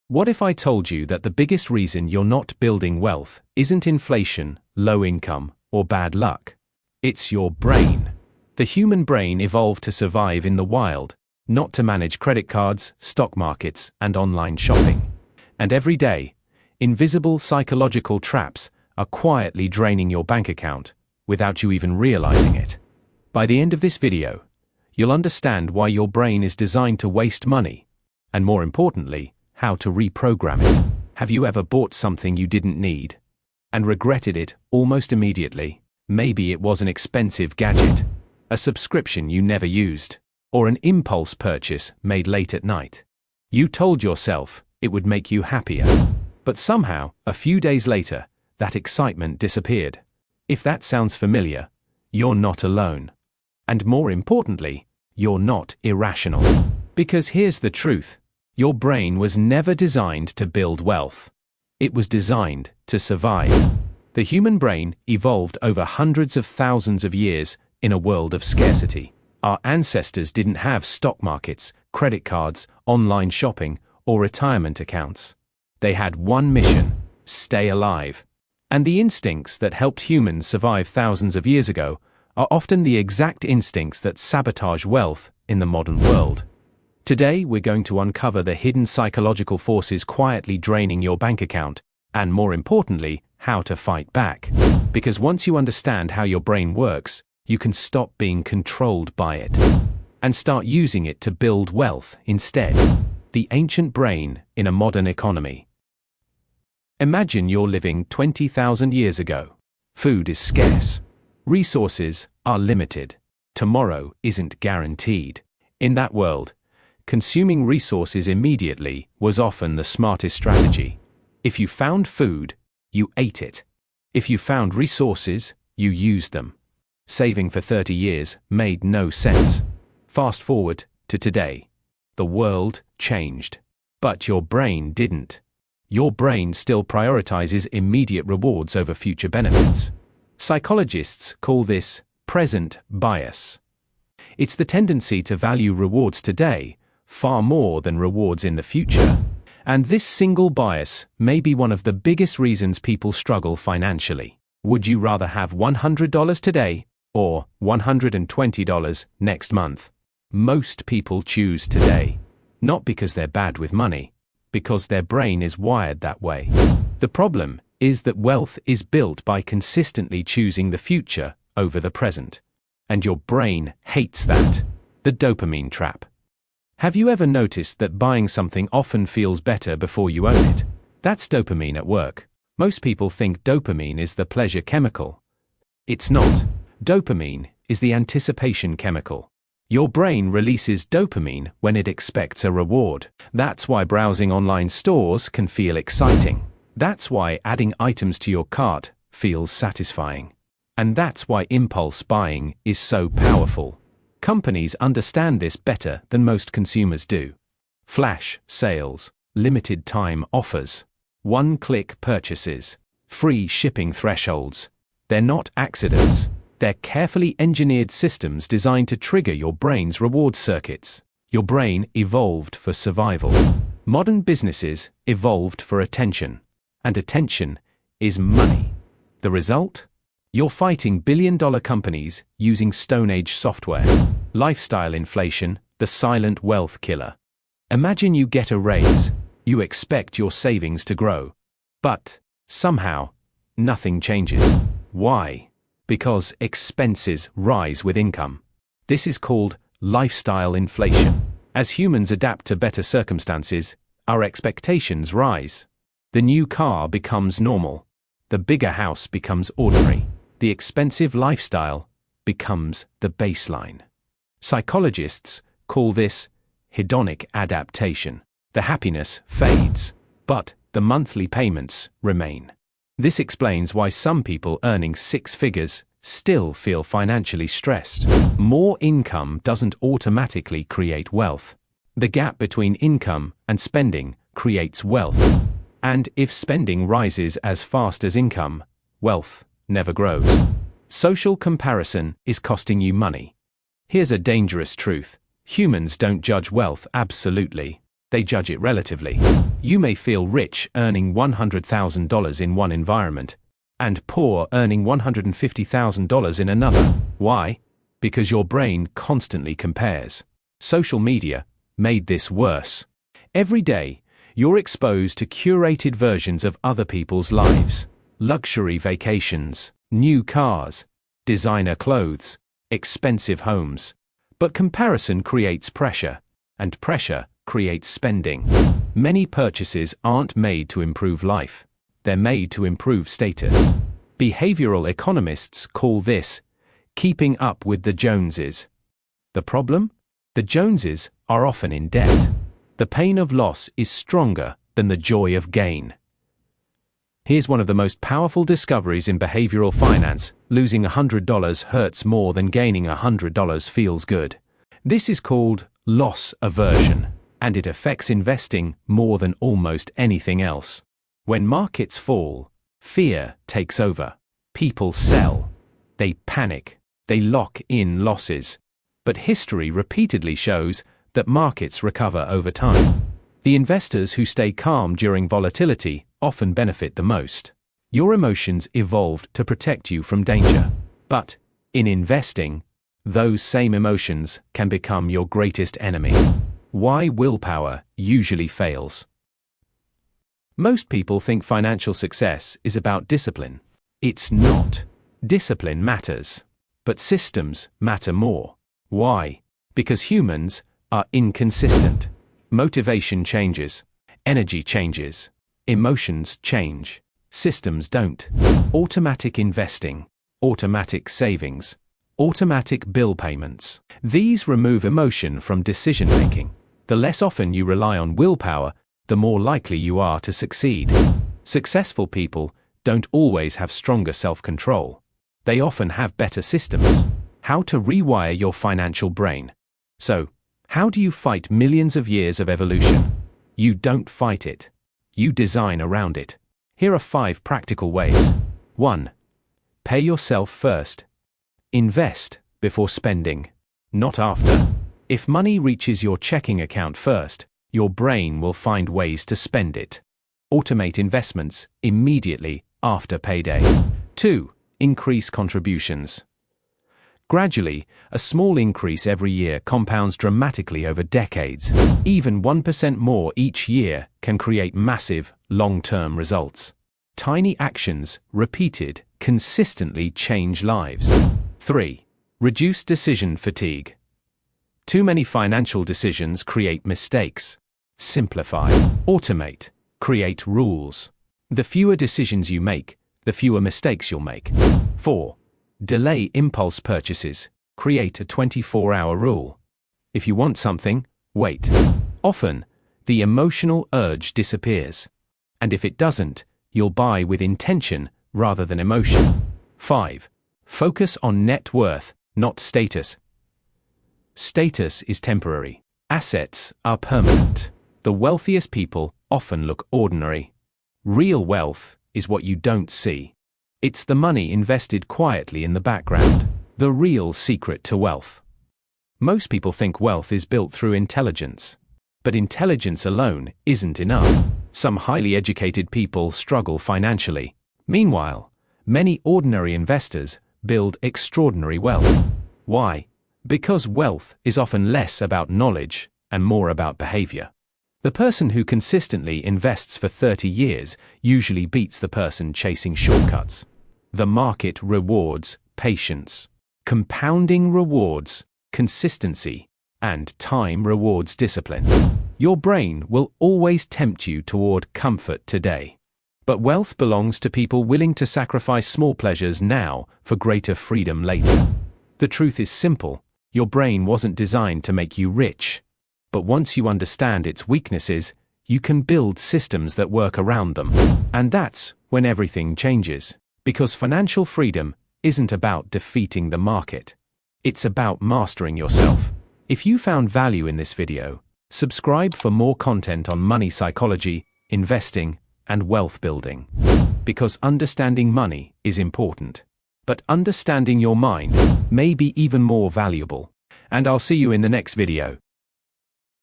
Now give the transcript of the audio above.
What if I told you that the biggest reason you're not building wealth isn't inflation, low income, or bad luck? It's your brain. The human brain evolved to survive in the wild, not to manage credit cards, stock markets, and online shopping. And every day, invisible psychological traps are quietly draining your bank account without you even realizing it. By the end of this video, you'll understand why your brain is designed to waste money, and more importantly, how to reprogram it. Have you ever bought something you didn't need and regretted it almost immediately? Maybe it was an expensive gadget, a subscription you never used, or an impulse purchase made late at night. You told yourself it would make you happier, but somehow, a few days later, that excitement disappeared. If that sounds familiar, you're not alone. And more importantly, you're not irrational. Because here's the truth. Your brain was never designed to build wealth. It was designed to survive. The human brain evolved over hundreds of thousands of years in a world of scarcity. Our ancestors didn't have stock markets, credit cards, online shopping, or retirement accounts. They had one mission: stay alive. And the instincts that helped humans survive thousands of years ago are often the exact instincts that sabotage wealth in the modern world. Today, we're going to uncover the hidden psychological forces quietly draining your bank account, and more importantly, how to fight back. Because once you understand how your brain works, you can stop being controlled by it and start using it to build wealth instead. The ancient brain in a modern economy. Imagine you're living 20,000 years ago. Food is scarce. Resources are limited. Tomorrow isn't guaranteed. In that world, consuming resources immediately was often the smartest strategy. If you found food, you ate it. If you found resources, you used them. Saving for 30 years made no sense. Fast forward to today. The world changed. But your brain didn't. Your brain still prioritizes immediate rewards over future benefits. Psychologists call this present bias. It's the tendency to value rewards today far more than rewards in the future. And this single bias may be one of the biggest reasons people struggle financially. Would you rather have $100 today or $120 next month? Most people choose today, not because they're bad with money, because their brain is wired that way. The problem is that wealth is built by consistently choosing the future over the present. And your brain hates that. The dopamine trap. Have you ever noticed that buying something often feels better before you own it? That's dopamine at work. Most people think dopamine is the pleasure chemical. It's not. Dopamine is the anticipation chemical. Your brain releases dopamine when it expects a reward. That's why browsing online stores can feel exciting. That's why adding items to your cart feels satisfying. And that's why impulse buying is so powerful. Companies understand this better than most consumers do. Flash sales, limited time offers, one-click purchases, free shipping thresholds. They're not accidents. They're carefully engineered systems designed to trigger your brain's reward circuits. Your brain evolved for survival. Modern businesses evolved for attention. And attention is money. The result? You're fighting billion-dollar companies using Stone Age software. Lifestyle inflation, the silent wealth killer. Imagine you get a raise. You expect your savings to grow. But, somehow, nothing changes. Why? Because expenses rise with income. This is called lifestyle inflation. As humans adapt to better circumstances, our expectations rise. The new car becomes normal. The bigger house becomes ordinary. The expensive lifestyle becomes the baseline. Psychologists call this hedonic adaptation. The happiness fades, but the monthly payments remain. This explains why some people earning six figures still feel financially stressed. More income doesn't automatically create wealth. The gap between income and spending creates wealth. And if spending rises as fast as income, wealth never grows. Social comparison is costing you money. Here's a dangerous truth. Humans don't judge wealth absolutely. They judge it relatively. You may feel rich earning $100,000 in one environment, and poor earning $150,000 in another. Why? Because your brain constantly compares. Social media made this worse. Every day, you're exposed to curated versions of other people's lives. Luxury vacations, new cars, designer clothes, expensive homes. But comparison creates pressure, and pressure creates spending. Many purchases aren't made to improve life. They're made to improve status. Behavioral economists call this keeping up with the Joneses. The problem? The Joneses are often in debt. The pain of loss is stronger than the joy of gain. Here's one of the most powerful discoveries in behavioral finance: losing $100 hurts more than gaining $100 feels good. This is called loss aversion, and it affects investing more than almost anything else. When markets fall, fear takes over. People sell. They panic. They lock in losses. But history repeatedly shows that markets recover over time. The investors who stay calm during volatility often benefit the most. Your emotions evolved to protect you from danger. But, in investing, those same emotions can become your greatest enemy. Why willpower usually fails. Most people think financial success is about discipline. It's not. Discipline matters, but systems matter more. Why? Because humans are inconsistent. Motivation changes, energy changes, emotions change, systems don't. Automatic investing, automatic savings, automatic bill payments. These remove emotion from decision making. The less often you rely on willpower, the more likely you are to succeed. Successful people don't always have stronger self-control. They often have better systems. How to rewire your financial brain. So, how do you fight millions of years of evolution? You don't fight it. You design around it. Here are 5 practical ways. 1. Pay yourself first. Invest before spending, not after. If money reaches your checking account first, your brain will find ways to spend it. Automate investments immediately after payday. 2. Increase contributions. Gradually, a small increase every year compounds dramatically over decades. Even 1% more each year can create massive, long-term results. Tiny actions, repeated, consistently change lives. 3. Reduce decision fatigue. Too many financial decisions create mistakes. Simplify. Automate. Create rules. The fewer decisions you make, the fewer mistakes you'll make. 4. Delay impulse purchases. Create a 24-hour rule. If you want something, wait. Often, the emotional urge disappears. And if it doesn't, you'll buy with intention rather than emotion. 5. Focus on net worth, not status. Status is temporary. Assets are permanent. The wealthiest people often look ordinary. Real wealth is what you don't see. It's the money invested quietly in the background. The real secret to wealth. Most people think wealth is built through intelligence. But intelligence alone isn't enough. Some highly educated people struggle financially. Meanwhile, many ordinary investors build extraordinary wealth. Why? Because wealth is often less about knowledge and more about behavior. The person who consistently invests for 30 years usually beats the person chasing shortcuts. The market rewards patience. Compounding rewards consistency, and time rewards discipline. Your brain will always tempt you toward comfort today. But wealth belongs to people willing to sacrifice small pleasures now for greater freedom later. The truth is simple. Your brain wasn't designed to make you rich. But once you understand its weaknesses, you can build systems that work around them. And that's when everything changes. Because financial freedom isn't about defeating the market. It's about mastering yourself. If you found value in this video, subscribe for more content on money psychology, investing, and wealth building. Because understanding money is important. But understanding your mind may be even more valuable. And I'll see you in the next video.